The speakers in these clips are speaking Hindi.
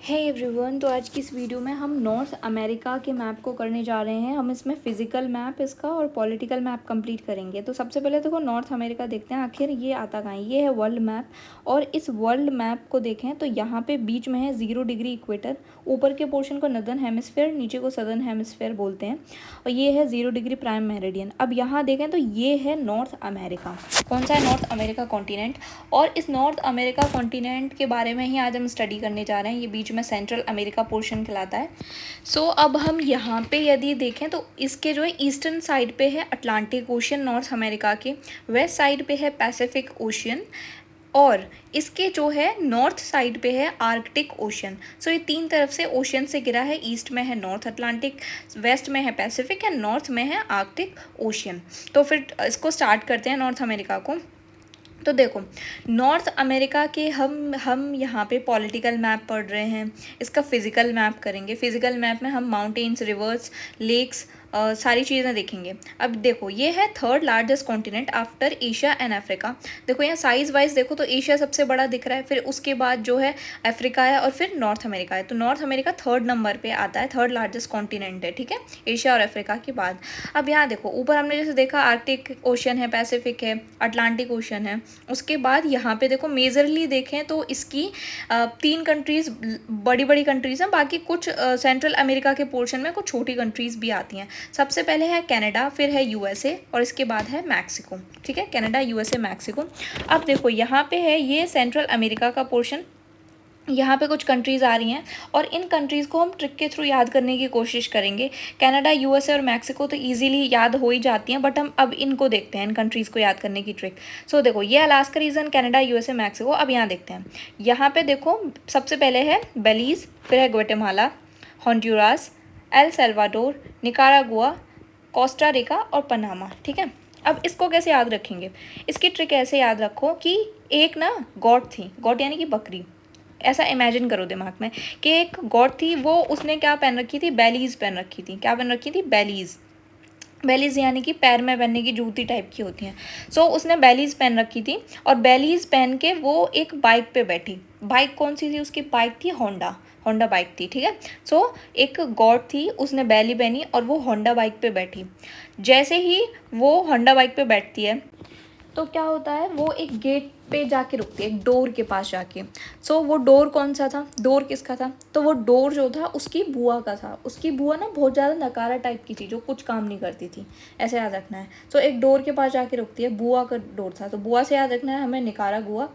हे एवरीवन, तो आज की इस वीडियो में हम नॉर्थ अमेरिका के मैप को करने जा रहे हैं। हम इसमें फिजिकल मैप इसका और पॉलिटिकल मैप कंप्लीट करेंगे। तो सबसे पहले देखो नॉर्थ अमेरिका देखते हैं आखिर ये आता कहाँ है। ये है वर्ल्ड मैप और इस वर्ल्ड मैप को देखें तो यहाँ पे बीच में है 0 डिग्री इक्वेटर। ऊपर के पोर्शन को नदर्न हेमिस्फेयर, नीचे को सदर्न हेमिस्फेयर बोलते हैं और ये है 0 डिग्री प्राइम मेरिडियन। अब यहाँ देखें तो ये है नॉर्थ अमेरिका। कौन सा है? North America continent. और इस नॉर्थ अमेरिका कॉन्टिनेंट के बारे में ही आज हम स्टडी करने जा रहे हैं। ये बीच में सेंट्रल अमेरिका पोर्शन कहलाता है। अब हम यहाँ पे यदि देखें तो इसके जो है ईस्टर्न साइड पे है अटलांटिक ओशियन नॉर्थ अमेरिका के, वेस्ट साइड पे है पैसिफिक ओशियन और इसके जो है नॉर्थ साइड पे है आर्कटिक ओशियन। ये तीन तरफ से ओशियन से घिरा है। ईस्ट में है नॉर्थ अटलांटिक, वेस्ट में है पैसिफिक एंड नॉर्थ में है आर्कटिक ओशियन। तो फिर इसको स्टार्ट करते हैं नॉर्थ अमेरिका को। तो देखो नॉर्थ अमेरिका के हम यहाँ पे पॉलिटिकल मैप पढ़ रहे हैं, इसका फिजिकल मैप करेंगे। फिजिकल मैप में हम माउंटेन्स, रिवर्स, लेक्स, सारी चीज़ें देखेंगे। अब देखो ये है third largest continent after Asia and Africa. देखो यहाँ साइज़ वाइज देखो तो एशिया सबसे बड़ा दिख रहा है, फिर उसके बाद जो है अफ्रीका है और फिर नॉर्थ अमेरिका है। तो नॉर्थ अमेरिका थर्ड नंबर पे आता है, थर्ड लार्जेस्ट कॉन्टिनेंट है, ठीक है, एशिया और अफ्रीका के बाद। अब यहाँ देखो ऊपर हमने जैसे देखा आर्कटिक ओशियन है, पैसिफिक है, अटलांटिक ओशियन है। उसके बाद यहाँ पे देखो मेजरली देखें तो इसकी 3 कंट्रीज़ बड़ी बड़ी कंट्रीज़ हैं, बाकी कुछ सेंट्रल अमेरिका के पोर्शन में कुछ छोटी कंट्रीज़ भी आती हैं। सबसे पहले है कनाडा, फिर है यूएसए और इसके बाद है मैक्सिको, ठीक है, कनाडा, यूएसए, मैक्सिको। अब देखो यहाँ पे है ये सेंट्रल अमेरिका का पोर्शन। यहाँ पे कुछ कंट्रीज़ आ रही हैं और इन कंट्रीज़ को हम ट्रिक के थ्रू याद करने की कोशिश करेंगे। कनाडा, यूएसए और मैक्सिको तो इजीली याद हो ही जाती हैं, बट हम अब इनको देखते हैं, इन कंट्रीज़ को याद करने की ट्रिक। देखो ये Alaska region, Canada, USA, Mexico. अब यहाँ देखते हैं, यहाँ पे देखो सबसे पहले है बेलीज़, फिर है Guatemala, Honduras, El Salvador, Nicaragua, Costa Rica और पनामा, ठीक है। अब इसको कैसे याद रखेंगे? इसकी ट्रिक ऐसे याद रखो कि एक ना गॉड थी, गॉड यानी कि बकरी। ऐसा इमेजिन करो दिमाग में कि एक गॉड थी, वो उसने क्या पहन रखी थी? बैलीज़ पहन रखी थी। क्या पहन रखी थी? बैलीज़। बैलीज़ यानी कि पैर में पहनने की जूती टाइप की होती हैं। उसने बैलीज़ पहन रखी थी और बैलीज़ पहन के वो एक बाइक पे बैठी। बाइक कौन सी थी? उसकी बाइक थी होंडा, होंडा बाइक थी, ठीक है। एक गॉड थी, उसने बैली पहनी और वो होंडा बाइक पे बैठी। जैसे ही वो होंडा बाइक पे बैठती है तो क्या होता है, वो एक गेट पे जाके रुकती है, एक डोर के पास जाके। वो डोर कौन सा था? डोर किसका था? तो वो डोर जो था उसकी बुआ का था। उसकी बुआ ना बहुत ज़्यादा नकारा टाइप की थी, जो कुछ काम नहीं करती थी, ऐसे याद रखना है। एक डोर के पास जाके रुकती है, बुआ का डोर था। तो बुआ से याद रखना है हमें निकारागुआ,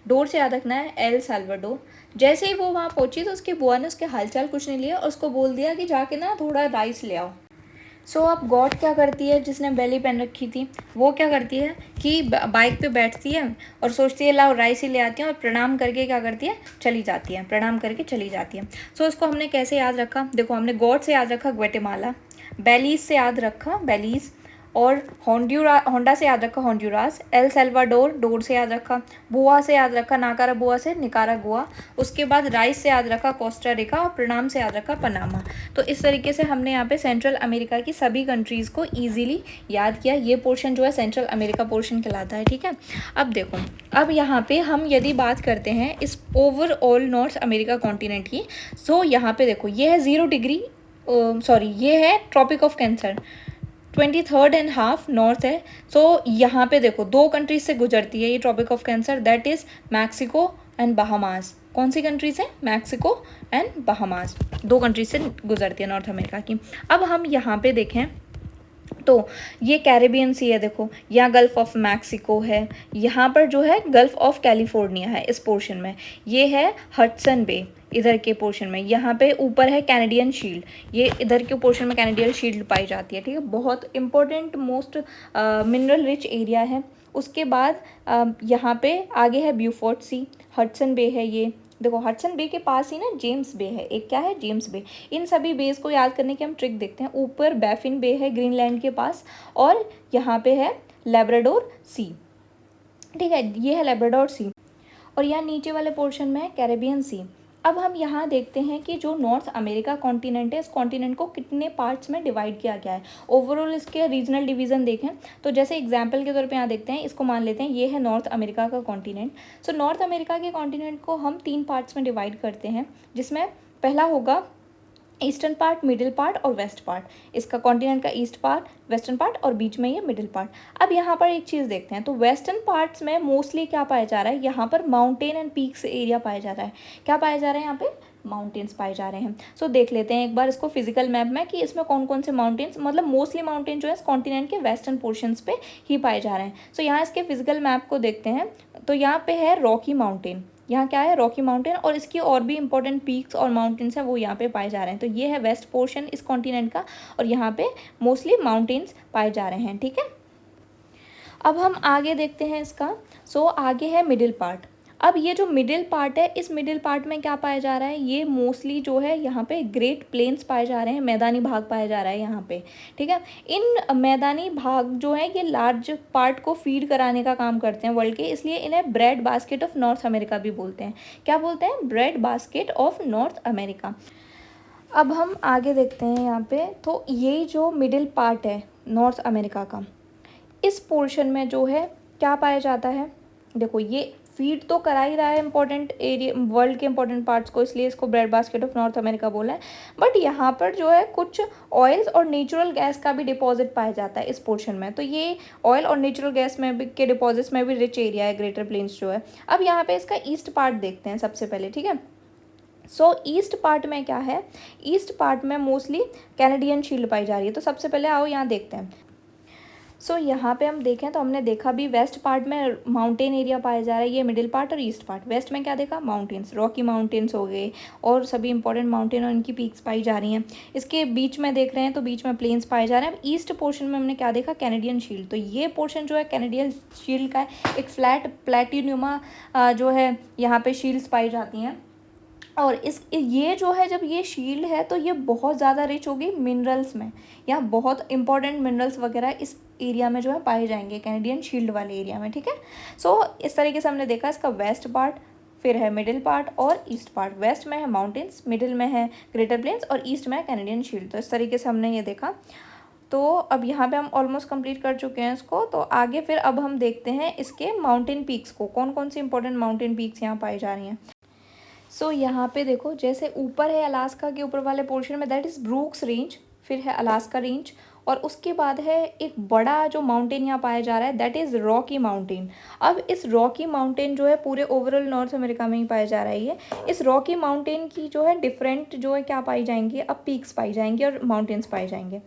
डोर से याद रखना है एल साल्वाडोर। जैसे ही वो वहाँ पहुँची तो उसकी बुआ ने उसके हालचाल कुछ नहीं लिया और उसको बोल दिया कि जाके ना थोड़ा राइस ले आओ। अब गॉड क्या करती है, जिसने बैली पहन रखी थी, वो क्या करती है कि बाइक पे बैठती है और सोचती है लाओ राइस ही ले आती है और प्रणाम करके क्या करती है? चली जाती है, प्रणाम करके चली जाती है। इसको हमने कैसे याद रखा? देखो हमने गॉड से याद रखा ग्वाटेमाला, बैलीज से याद रखा बैलीज और होंडा से याद रखा होंडुरास, एल सल्वाडोर डोर से याद रखा, बुआ से याद रखा नाकारा बुआ से निकारागुआ, उसके बाद राइस से याद रखा कोस्टा रिका और प्रणाम से याद रखा पनामा। तो इस तरीके से हमने यहाँ पे सेंट्रल अमेरिका की सभी कंट्रीज़ को ईजिली याद किया। ये पोर्शन जो है सेंट्रल अमेरिका पोर्शन कहलाता है, ठीक है। अब देखो, अब यहाँ पे हम यदि बात करते हैं इस ओवरऑल नॉर्थ अमेरिका कॉन्टिनेंट की, यहाँ पे देखो ये है 0 डिग्री, सॉरी ये है ट्रॉपिक ऑफ कैंसर, 23.5 नॉर्थ है। यहाँ पे देखो 2 कंट्रीज से गुजरती है ये Tropic of Cancer, that is Mexico and Bahamas. कौन सी कंट्रीज है? मैक्सिको एंड बहामास, 2 कंट्रीज से गुजरती है नॉर्थ अमेरिका की। अब हम यहाँ पे देखें तो ये कैरेबियन सी है, देखो यहाँ गल्फ ऑफ मैक्सिको है, यहाँ पर जो है गल्फ ऑफ कैलिफोर्निया है इस पोर्शन में, ये है हडसन बे इधर के पोर्शन में, यहाँ पे ऊपर है कैनेडियन शील्ड, ये इधर के पोर्शन में कैनेडियन शील्ड पाई जाती है, ठीक है। बहुत important most mineral rich area है। उसके बाद यहाँ पे आगे है ब्यूफोर्ट सी, हडसन बे है ये, देखो हडसन बे के पास ही ना जेम्स बे है, एक क्या है? जेम्स बे। इन सभी बेस को याद करने की हम ट्रिक देखते हैं। ऊपर बैफिन बे है ग्रीनलैंड के पास और यहाँ पे है लेब्राडोर सी, ठीक है, ये है लेब्राडोर सी। और यहाँ नीचे वाले पोर्शन में है कैरेबियन सी, अब हम यहाँ देखते हैं कि जो नॉर्थ अमेरिका कॉन्टिनेंट है, इस कॉन्टिनेंट को कितने पार्ट्स में डिवाइड किया गया है। ओवरऑल इसके रीजनल डिवीज़न देखें तो जैसे एग्जांपल के तौर पे यहाँ देखते हैं, इसको मान लेते हैं ये है नॉर्थ अमेरिका का कॉन्टिनेंट। सो नॉर्थ अमेरिका के कॉन्टिनेंट को हम 3 पार्ट्स में डिवाइड करते हैं, जिसमें पहला होगा ईस्टर्न पार्ट, मिडिल पार्ट और वेस्ट पार्ट। इसका कॉन्टिनेंट का ईस्ट पार्ट, वेस्टर्न पार्ट और बीच में ये मिडिल पार्ट। अब यहाँ पर एक चीज़ देखते हैं, तो वेस्टर्न पार्ट्स में मोस्टली क्या पाया जा रहा है, यहाँ पर माउंटेन एंड पीक्स एरिया पाया जा रहा है। क्या पाया जा रहा है यहाँ पे, माउंटेन्स पाए जा रहे हैं। सो देख लेते हैं एक बार इसको फिजिकल मैप में कि इसमें कौन कौन से माउंटेन्स, मतलब मोस्टली माउंटेन जो है इस कॉन्टिनेंट के वेस्टर्न पोर्शंस पे ही पाए जा रहे हैं। सो यहाँ इसके फिजिकल मैप को देखते हैं, तो यहाँ पे है रॉकी माउंटेन, यहाँ क्या है रॉकी माउंटेन, और इसकी और भी इंपॉर्टेंट पीक्स और माउंटेन्स हैं वो यहाँ पे पाए जा रहे हैं। तो ये है वेस्ट पोर्शन इस कॉन्टिनेंट का, और यहाँ पे मोस्टली माउंटेन्स पाए जा रहे हैं। ठीक है, अब हम आगे देखते हैं इसका। सो आगे है मिडिल पार्ट। अब ये जो मिडिल पार्ट है, इस मिडिल पार्ट में क्या पाया जा रहा है, ये मोस्टली जो है यहाँ पे ग्रेट प्लेन्स पाए जा रहे हैं, मैदानी भाग पाया जा रहा है यहाँ पे। ठीक है, इन मैदानी भाग जो है ये लार्ज पार्ट को फीड कराने का काम करते हैं वर्ल्ड के, इसलिए इन्हें bread basket of North America भी बोलते हैं। क्या बोलते हैं, bread basket of North America. अब हम आगे देखते हैं यहाँ पे, तो ये जो मिडिल पार्ट है नॉर्थ अमेरिका का, इस पोर्शन में जो है क्या पाया जाता है, देखो ये फीड तो करा ही रहा है इंपॉर्टेंट एरिया, वर्ल्ड के इंपॉर्टेंट पार्ट्स को, इसलिए इसको bread basket of North America बोला है। बट यहाँ पर जो है कुछ ऑयल्स और नेचुरल गैस का भी डिपॉजिट पाया जाता है इस पोर्शन में। तो ये ऑयल और नेचुरल गैस में भी के डिपॉजिट्स में भी रिच एरिया है ग्रेटर प्लेन्स जो है। अब यहाँ पे इसका ईस्ट पार्ट देखते हैं सबसे पहले। ठीक है, सो ईस्ट पार्ट में क्या है, ईस्ट पार्ट में मोस्टली कैनेडियन शील्ड पाई जा रही है। तो सबसे पहले आओ यहाँ देखते हैं। सो यहाँ पे हम देखें तो हमने देखा भी वेस्ट पार्ट में माउंटेन एरिया पाया जा रहा है, ये मिडिल पार्ट और ईस्ट पार्ट। वेस्ट में क्या देखा, माउंटेन्स, रॉकी माउंटेन्स हो गए और सभी इंपॉर्टेंट माउंटेन और इनकी पीक्स पाई जा रही हैं। इसके बीच में देख रहे हैं तो बीच में प्लेन्स पाए जा रहे हैं। अब ईस्ट पोर्शन में हमने क्या देखा, कैनेडियन शील्ड। तो ये पोर्शन जो है कैनेडियन शील्ड का है, एक फ्लैट प्लेटिनुमा जो है यहाँ पे शील्ड्स पाई जाती हैं। और इस ये जो है, जब ये शील्ड है तो ये बहुत ज़्यादा रिच होगी मिनरल्स में, या बहुत इंपॉर्टेंट मिनरल्स वगैरह इस एरिया में जो है पाए जाएंगे कैनेडियन शील्ड वाले एरिया में। ठीक है, सो इस तरीके से हमने देखा इसका वेस्ट पार्ट, फिर है मिडिल पार्ट और ईस्ट पार्ट। वेस्ट में है माउंटेन्स, मिडिल में है ग्रेटर प्लेन्स और ईस्ट में है कैनेडियन शील्ड। तो इस तरीके से हमने ये देखा। तो अब यहाँ पे हम ऑलमोस्ट कंप्लीट कर चुके हैं इसको। तो आगे फिर अब हम देखते हैं इसके माउंटेन पीक्स को, कौन कौन सी इंपॉर्टेंट माउंटेन पीक्स यहाँ पाई जा रही हैं। सो यहाँ पे देखो, जैसे ऊपर है अलास्का के ऊपर वाले पोर्शन में, दैट इज़ ब्रूक्स रेंज, फिर है अलास्का रेंज, और उसके बाद है एक बड़ा जो माउंटेन यहाँ पाया जा रहा है, दैट इज़ रॉकी माउंटेन। अब इस रॉकी माउंटेन जो है पूरे ओवरऑल नॉर्थ अमेरिका में ही पाया जा रहा है ये। इस रॉकी माउंटेन की जो है डिफरेंट जो है क्या पाई जाएंगी, अब पीक्स पाई जाएंगी और माउंटेन्स पाए जाएंगे।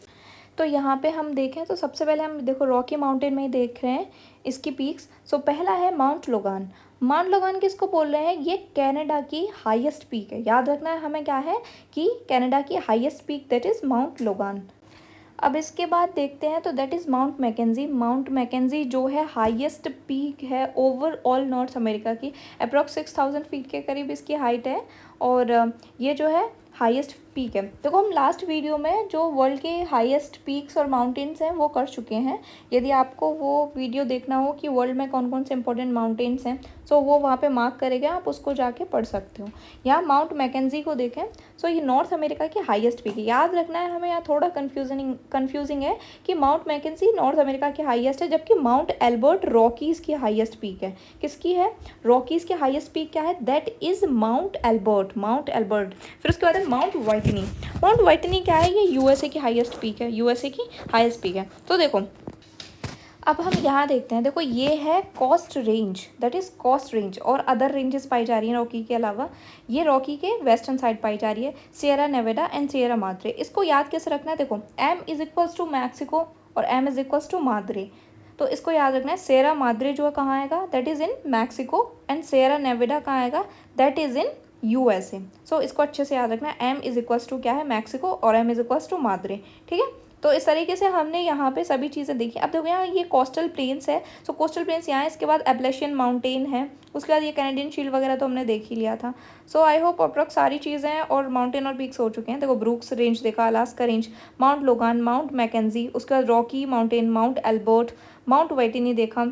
तो यहाँ पे हम देखें तो सबसे पहले हम देखो रॉकी माउंटेन में ही देख रहे हैं इसकी पीक्स। सो पहला है माउंट लोगान। माउंट लोगान किसको बोल रहे हैं, ये कनाडा की हाईएस्ट पीक है। याद रखना है हमें क्या है कि कनाडा की highest peak that is Mount Logan. अब इसके बाद देखते हैं तो that is Mount Mackenzie. Mount Mackenzie जो है हाईएस्ट पीक है ओवरऑल नॉर्थ अमेरिका की, अप्रॉक्स 6000 फीट के करीब इसकी हाइट है, और ये जो है हाईएस्ट पीक है। देखो हम लास्ट वीडियो में जो वर्ल्ड के हाईएस्ट पीक्स और माउंटेन्स हैं वो कर चुके हैं। यदि आपको वो वीडियो देखना हो कि वर्ल्ड में कौन कौन से इंपॉर्टेंट माउंटेन्स हैं, सो वो वहाँ पे मार्क करेगा, आप उसको जाके पढ़ सकते हो। यहाँ माउंट मैकेंजी को देखें, सो ये नॉर्थ अमेरिका की हाईएस्ट पीक है। याद रखना है हमें, यहाँ थोड़ा कन्फ्यूजिंग है कि माउंट मैकेंजी नॉर्थ अमेरिका की हाईएस्ट है, जबकि माउंट एल्बर्ट रॉकीज़ की हाईएस्ट पीक है। किसकी है, रॉकीज़ की हाईएस्ट पीक क्या है, that is Mount Elbert, Mount Elbert. फिर उसके बाद है माउंट व्हाइटनी। माउंट व्हाइटनी क्या है, ये यूएसए की हाईएस्ट पीक है, यूएसए की हाईएस्ट पीक है। तो देखो अब हम यहाँ देखते हैं, देखो ये है cost range, that is cost range, और अदर रेंजेस पाई जा रही हैं रॉकी के अलावा। ये रॉकी के वेस्टर्न साइड पाई जा रही है, Sierra Nevada and Sierra Madre. इसको याद कैसे रखना है, देखो M is equals to Mexico और M is equals to Madre. तो इसको याद रखना है, सियरा माद्रे जो है कहाँ आएगा, that is in Mexico, and Sierra Nevada कहाँ आएगा, दैट इज़ इन यूएसए। सो इसको अच्छे से याद रखना है, एम इज इक्वल्स टू क्या है, मैक्सिको, और M is equals to Madre. ठीक है, तो इस तरीके से हमने यहाँ पे सभी चीज़ें देखी। अब देखो यहाँ ये कोस्टल प्लेन्स है, सो कोस्टल प्लेन्स यहाँ है, इसके बाद एप्लेशियन माउंटेन है, उसके बाद ये कैनेडियन शील्ड वगैरह तो हमने देख ही लिया था। सो आई होप अप्रॉक्स सारी चीज़ें हैं और माउंटेन और पीक्स हो चुके हैं। देखो ब्रूक्स रेंज देखा, Alaska range, Mount Logan, Mount Mackenzie, उसके बाद Rocky mountain, Mount Elbert, Mount Whitney देखा,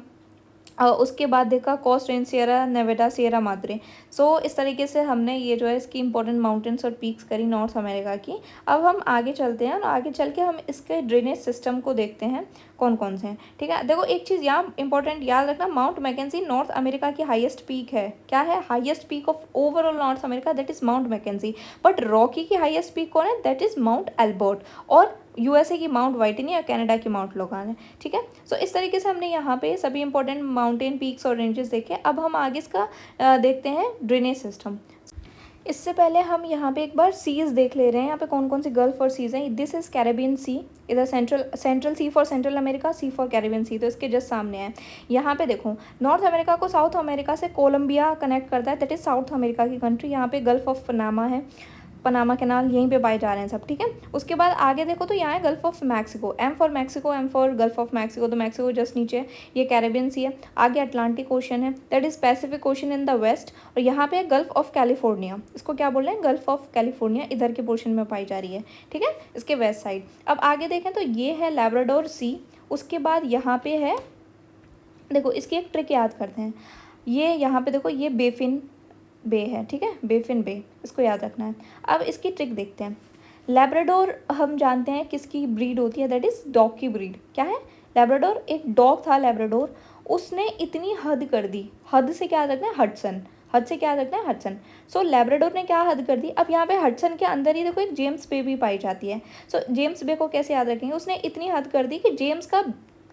उसके बाद देखा coast range Sierra Nevada Sierra Madre. So इस तरीके से हमने ये जो है इसकी इंपॉर्टेंट माउंटेन्स और पीक्स करी नॉर्थ अमेरिका की। अब हम आगे चलते हैं और आगे चल के हम इसके ड्रेनेज सिस्टम को देखते हैं कौन कौन से हैं। ठीक है, देखो एक चीज़ यहाँ इंपॉर्टेंट याद रखना, माउंट मैकेंजी नॉर्थ अमेरिका की हाईएस्ट पीक है। क्या है? Highest peak of overall North America, that is Mount Mackenzie. But Rocky की हाईएस्ट पीक कौन है? That is Mount Elbert. और यूएसए की माउंट व्हाइटनी या कनाडा की माउंट लोगान है। ठीक है, सो इस तरीके से हमने यहाँ पे सभी इंपॉर्टेंट माउंटेन पीक्स और रेंजेस देखे। अब हम आगे इसका देखते हैं ड्रेनेज सिस्टम। इससे पहले हम यहाँ पे एक बार सीज देख ले रहे हैं, यहाँ पे कौन कौन सी गल्फ और सीज हैं। दिस इज़ कैरेबियन सी, इधर central C for central America, C for Caribbean sea, तो इसके जस्ट सामने है। यहाँ पे देखो नॉर्थ अमेरिका को साउथ अमेरिका से कोलंबिया कनेक्ट करता है, दैट इज़ साउथ अमेरिका की कंट्री। यहाँ पे गल्फ ऑफ पनामा है, पनामा कैनाल यहीं पे पाए जा रहे हैं सब। ठीक है, उसके बाद आगे देखो तो यहाँ है Gulf of Mexico, M for Mexico, M for Gulf of Mexico, तो मैक्सिको जस्ट नीचे है। ये कैरेबियन सी है। आगे अटलांटिक ओशन है, that is Pacific Ocean in the west. और यहाँ पे गल्फ ऑफ कैलिफोर्निया, इसको क्या बोल रहे हैं? गल्फ ऑफ कैलिफोर्निया, इधर के पोर्शन में पाई जा रही है। ठीक है, इसके वेस्ट साइड। अब आगे देखें तो ये है लैब्राडोर सी। उसके बाद यहाँ पे है, देखो इसकी एक ट्रिक याद करते हैं। ये यहाँ पे देखो ये बेफिन बे है। ठीक है, बेफिन बे, इसको याद रखना है। अब इसकी ट्रिक देखते हैं। लैब्राडोर हम जानते हैं किसकी ब्रीड होती है, दैट इज़ डॉग की ब्रीड। क्या है? लैब्राडोर, एक डॉग था लैब्राडोर, उसने इतनी हद कर दी। हद से क्या याद रखना है? हडसन। हद से क्या याद रखना है? हडसन। सो लैब्राडोर ने क्या हद कर दी? अब यहाँ पे हडसन के अंदर ही देखो एक जेम्स बे भी पाई जाती है। सो जेम्स बे को कैसे याद रखेंगे? उसने इतनी हद कर दी कि जेम्स का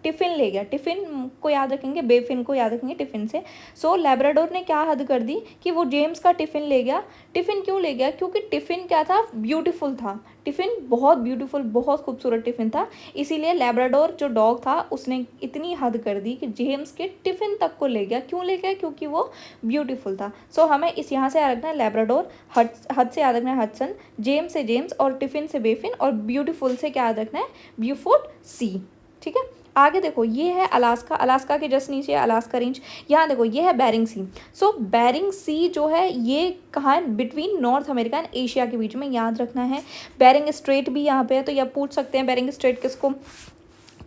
टिफ़िन ले गया। टिफ़िन को याद रखेंगे, बेफिन को याद रखेंगे टिफ़िन से। सो लैब्राडोर ने क्या हद कर दी कि वो जेम्स का टिफ़िन ले गया। टिफ़िन क्यों ले गया? क्योंकि टिफ़िन क्या था? ब्यूटीफुल था। टिफ़िन बहुत ब्यूटीफुल, बहुत खूबसूरत टिफ़िन था। इसीलिए लैब्राडोर जो डॉग था उसने इतनी हद कर दी कि जेम्स के टिफ़िन तक को ले गया। क्यों ले गया? क्योंकि वो ब्यूटीफुल था। सो हमें इस यहाँ से याद रखना है लैब्राडोर, हद से याद रखना है हडसन, जेम्स से जेम्स, और टिफ़िन से बेफिन, और ब्यूटीफुल से क्या याद रखना है? ब्यूफोर्ड सी। ठीक है, आगे देखो ये है अलास्का। अलास्का के जस्ट नीचे है अलास्का रेंज। यहाँ देखो ये है बेरिंग सी। सो बेरिंग सी जो है ये कहाँ है? Between north America and Asia के बीच में, याद रखना है। बेरिंग स्ट्रेट भी यहाँ पे है, तो ये पूछ सकते हैं बेरिंग स्ट्रेट किसको,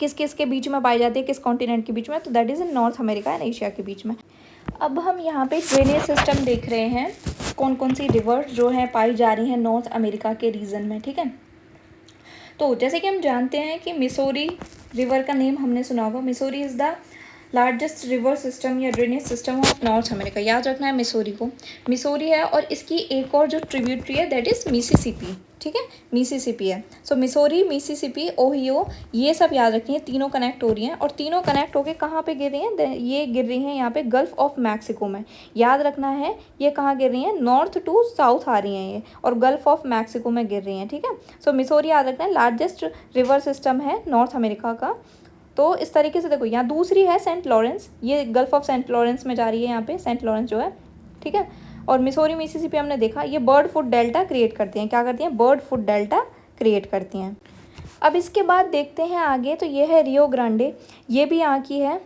किस किस के बीच में पाई जाती है, किस कॉन्टिनेंट के बीच में? तो that is in north America and Asia के बीच में। अब हम यहाँ पे ड्रेनेज सिस्टम देख रहे हैं, कौन कौन सी रिवर्स जो है पाई जा रही हैं नॉर्थ अमेरिका के रीजन में। ठीक है, तो जैसे कि हम जानते हैं कि मिसोरी रिवर का नेम हमने सुना होगा। Missouri is the largest river system या drainage system of North America. याद रखना है मिसोरी को। मिसोरी है और इसकी एक और जो ट्रिब्यूटरी है दैट इज़ मिसिसिपी। ठीक है, मिसिसिपी है। सो मिसोरी, मिसिसिपी, ओहियो, ये सब याद रखिए। तीनों कनेक्ट हो रही हैं और तीनों कनेक्ट होकर कहाँ पे गिर रही हैं? ये गिर रही हैं यहाँ पे गल्फ ऑफ मैक्सिको में। याद रखना है ये कहाँ गिर रही हैं? नॉर्थ टू साउथ आ रही हैं ये, और गल्फ ऑफ मैक्सिको में गिर रही हैं। ठीक है, सो मिसोरी याद रखना है, लार्जेस्ट रिवर सिस्टम है नॉर्थ अमेरिका का। तो इस तरीके से देखो, यहाँ दूसरी है सेंट लॉरेंस, ये गल्फ ऑफ सेंट लॉरेंस में जा रही है यहाँ पे सेंट लॉरेंस जो है। ठीक है, और मिसोरी मिसिसिपी हमने देखा, ये बर्ड फूड डेल्टा क्रिएट करती हैं। क्या करती हैं? बर्ड फूड डेल्टा क्रिएट करती हैं। अब इसके बाद देखते हैं आगे, तो ये है रियो ग्रांडे, ये भी यहाँ की है,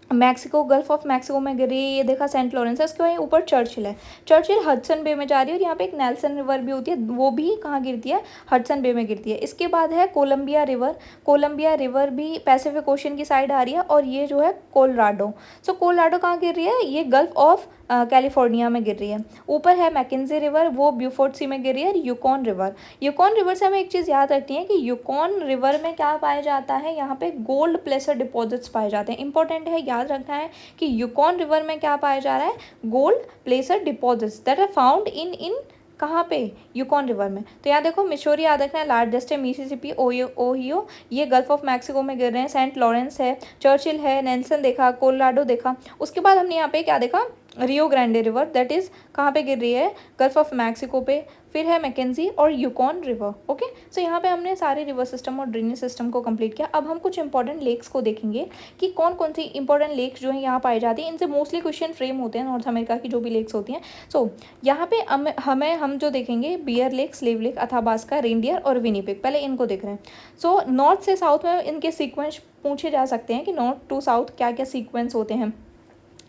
मैक्सिको, गल्फ ऑफ मैक्सिको में गिर रही है। ये देखा सेंट लॉरेंस है। उसके बाद ऊपर चर्चिल है। चर्चिल हडसन बे में जा रही है, और यहाँ पे एक नेल्सन रिवर भी होती है, वो भी कहाँ गिरती है? हडसन बे में गिरती है। इसके बाद है कोलंबिया रिवर। कोलंबिया रिवर भी पैसिफिक ओशन की साइड आ रही है, और ये जो है कोलोराडो। सो कोलोराडो कहाँ गिर रही है? ये गल्फ ऑफ कैलिफोर्निया में गिर रही है। ऊपर है मैकेंजी रिवर, वो ब्यूफोर्ड सी में गिर रही है। यूकॉन रिवर, यूकॉन रिवर से हमें एक चीज़ याद रखनी है कि यूकॉन रिवर में क्या पाया जाता है? यहाँ पे गोल्ड प्लेसर डिपॉजिट्स पाए जाते हैं। इंपॉर्टेंट है, याद रखना है कि यूकॉन रिवर में क्या पाया जा रहा है? Gold placer deposits that are found in कहाँ पे? यूकॉन रिवर में। तो यहाँ देखो मिसोरी याद रखना है, लार्जेस्ट है। मिसिसिपी, ओहियो, ये गल्फ ऑफ मैक्सिको में गिर रहे हैं। सेंट लॉरेंस है, चर्चिल है, नेल्सन देखा, कोलोराडो देखा। उसके बाद हमने यहाँ पे क्या देखा? Rio Grande river, that is कहाँ पे गिर रही है? गल्फ ऑफ मैक्सिको पे। फिर है मैकेंजी और यूकॉन रिवर। ओके, सो यहाँ पे हमने सारे रिवर सिस्टम और ड्रेनेज सिस्टम को कंप्लीट किया। अब हम कुछ इंपॉर्टेंट लेक्स को देखेंगे कि कौन कौन सी इंपॉर्टेंट लेक्स जो है यहाँ पाई जाती हैं। इनसे मोस्टली क्वेश्चन फ्रेम होते हैं नॉर्थ अमेरिका की जो भी लेक्स होती हैं। सो यहाँ पे हम जो देखेंगे Bear Lake, Slave Lake, Athabasca, Reindeer और विनीपेग, पहले इनको देख रहे हैं। सो नॉर्थ से साउथ में इनके सीक्वेंस पूछे जा सकते हैं कि नॉर्थ टू साउथ क्या क्या सीक्वेंस होते हैं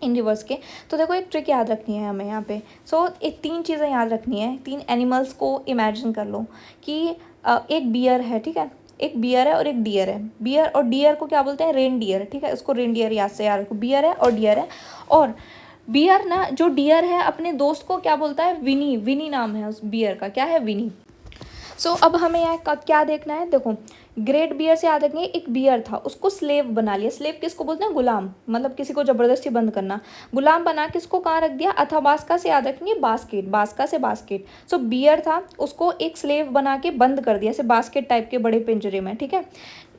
इन रिवर्स के। तो देखो एक ट्रिक याद रखनी है हमें यहाँ पे। सो एक तीन चीज़ें याद रखनी है। तीन एनिमल्स को इमेजिन कर लो कि एक बियर है। ठीक है, एक बियर है और एक डियर है। बियर और डियर को क्या बोलते हैं, रेन डियर, ठीक है, उसको रेन डियर याद से याद रखो, बियर है और डियर है। और बियर ना, जो डियर है अपने दोस्त को क्या बोलता है, विनी, विनी नाम है उस बियर का, क्या है, विनी। सो अब हमें यहाँ क्या देखना है, देखो ग्रेट बियर से याद रखेंगे, एक बियर था उसको स्लेव बना लिया। स्लेव किसको बोलते हैं, गुलाम, मतलब किसी को जबरदस्ती बंद करना। गुलाम बना के इसको कहाँ रख दिया, अथाबास्का से याद रखेंगे, बास्केट, बास्का से बास्केट। सो बियर था, उसको एक स्लेव बना के बंद कर दिया, ऐसे बास्केट टाइप के बड़े पिंजरे में, ठीक है,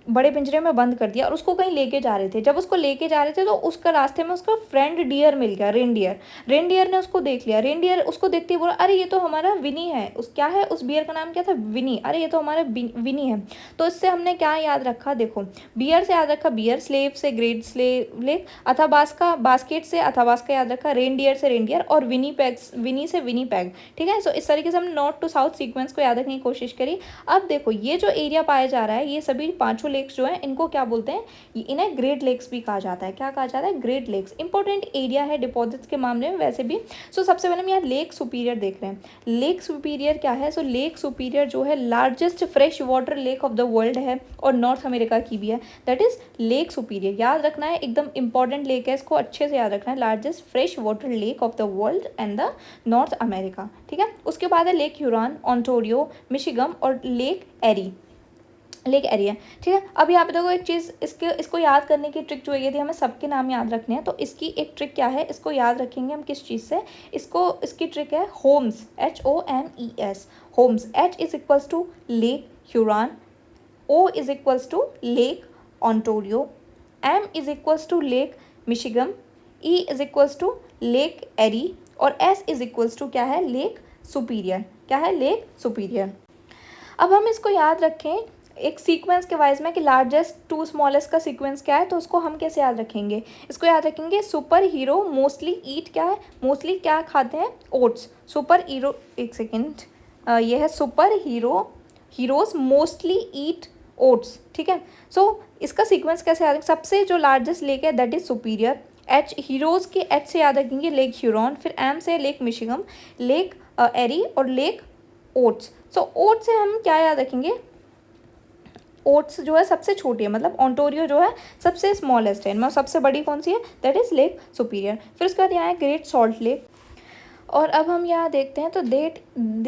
बड़े पिंजरे में बंद कर दिया। और उसको कहीं लेके जा रहे थे, जब उसको लेके जा रहे थे तो उसका रास्ते में उसका फ्रेंड डियर मिल गया, रेनडियर। रेनडियर ने उसको देख लिया, रेनडियर उसको देखते ही बोला, अरे ये तो हमारा विनी है। उस क्या है, उस बियर का नाम क्या था, विनी, अरे ये तो हमारा विनी है। तो इससे हमने क्या याद रखा, देखो बियर से याद रखा बियर, स्लेव से great slave Lake, Athabasca basket से अथाबास्का याद रखा, रेनडियर से रेनडियर, और विनी पैग, विनी से विनी पैग, ठीक है। सो इस तरीके से हमने नॉर्थ टू साउथ सीक्वेंस को याद रखने की कोशिश करी। अब देखो ये जो एरिया पाया जा रहा है, ये सभी पांचों लेक्स जो हैं इनको क्या बोलते हैं, इन्हें ग्रेट लेक्स भी कहा जाता है। क्या कहा जाता है, ग्रेट लेक्स। इंपॉर्टेंट एरिया है डिपॉजिट्स के मामले में वैसे भी। सो सबसे पहले हम यहाँ लेक सुपीरियर देख रहे हैं। लेक सुपीरियर क्या है, सो लेक सुपीरियर जो है largest fresh water lake of the world है और नॉर्थ अमेरिका की भी है, दैट इज लेक सुपीरियर। याद रखना है, एकदम इंपॉर्टेंट लेक है, इसको अच्छे से याद रखना है, largest fresh water lake of the world and the north America, ठीक है। उसके बाद है लेक ह्यूरॉन, ओंटारियो, मिशिगन और लेक एरी, लेक एरिया, ठीक है। अब यहाँ पे देखो एक चीज़, इसको याद करने की ट्रिक जो है, यदि हमें सबके नाम याद रखने हैं तो इसकी एक ट्रिक क्या है, इसको याद रखेंगे हम किस चीज़ से, इसकी ट्रिक है homes, HOMES, homes. H is equals to Lake Huron, O is equals to Lake Ontario, M is equals to Lake Michigan, E is equals to Lake Erie और S इज इक्वल्स टू क्या है, लेक सुपीरियर, क्या है, लेक सुपीरियर। अब हम इसको याद रखें एक सीक्वेंस के वाइज में कि लार्जेस्ट टू स्मॉलेस्ट का सीक्वेंस क्या है, तो उसको हम कैसे याद रखेंगे, इसको याद रखेंगे सुपर हीरो मोस्टली ईट, क्या है, मोस्टली क्या खाते हैं, ओट्स। सुपर हीरो, एक सेकेंड, ये है सुपर हीरोज मोस्टली ईट ओट्स, ठीक है। सो इसका सीक्वेंस कैसे याद रखें, सबसे जो लार्जेस्ट लेक है that is superior, H heroes के एच से याद रखेंगे लेक ह्यूरॉन, फिर एम से लेक मिशिगन, लेक एरी और लेक ओट्स। सो ओट्स से हम क्या याद रखेंगे, ओट्स जो है सबसे छोटी है, मतलब ओंटारियो जो है सबसे स्मॉलेस्ट है, मतलब सबसे बड़ी कौन सी है, दैट इज लेक सुपीरियर। फिर उसके बाद यहाँ है ग्रेट सॉल्ट लेक। और अब हम यहाँ देखते हैं तो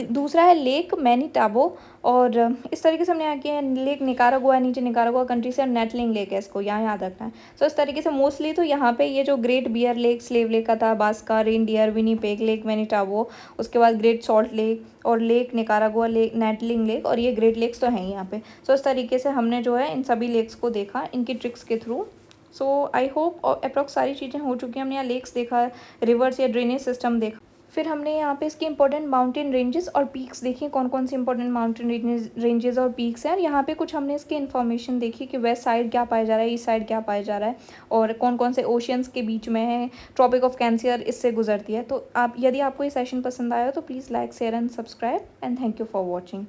दूसरा है लेक मैनीटाबो, और इस तरीके से हमने यहाँ किया है लेक निकारागुआ, नीचे निकारागुआ कंट्री से, और नेटलिंग लेक है, इसको यहाँ याद रखना है। सो इस तरीके से मोस्टली तो यहाँ पे ये जो Great Bear Lake, Slave Lake का था, बास्का, रेनडियर, विनीपेग, लेक मैनीटाबो, उसके बाद ग्रेट सॉल्ट लेक और Lake Nicaragua, Lake Nettilling Lake, और ये ग्रेट लेक्स तो हैं यहाँ पे। सो इस तरीके से हमने जो है इन सभी लेक्स को देखा इनकी ट्रिक्स के through. So I hope approx सारी चीज़ें हो चुकी हैं। हमने यहाँ लेक्स देखा, रिवर्स या ड्रेनेज सिस्टम देखा, फिर हमने यहाँ पे इसकी इंपॉर्टेंट माउंटेन रेंजेस और पीक्स देखी, कौन कौन सी इंपॉर्टेंट माउंटेन रेंजेस और पीक्स हैं, और यहाँ पे कुछ हमने इसकी इन्फॉर्मेशन देखी कि वेस्ट साइड क्या पाया जा रहा है, ईस्ट साइड क्या पाया जा रहा है, और कौन कौन से ओशियंस के बीच में है, ट्रॉपिक ऑफ कैंसर इससे गुजरती है। तो आप, यदि आपको ये सेशन पसंद आया हो तो please like, share and subscribe, and thank you for watching.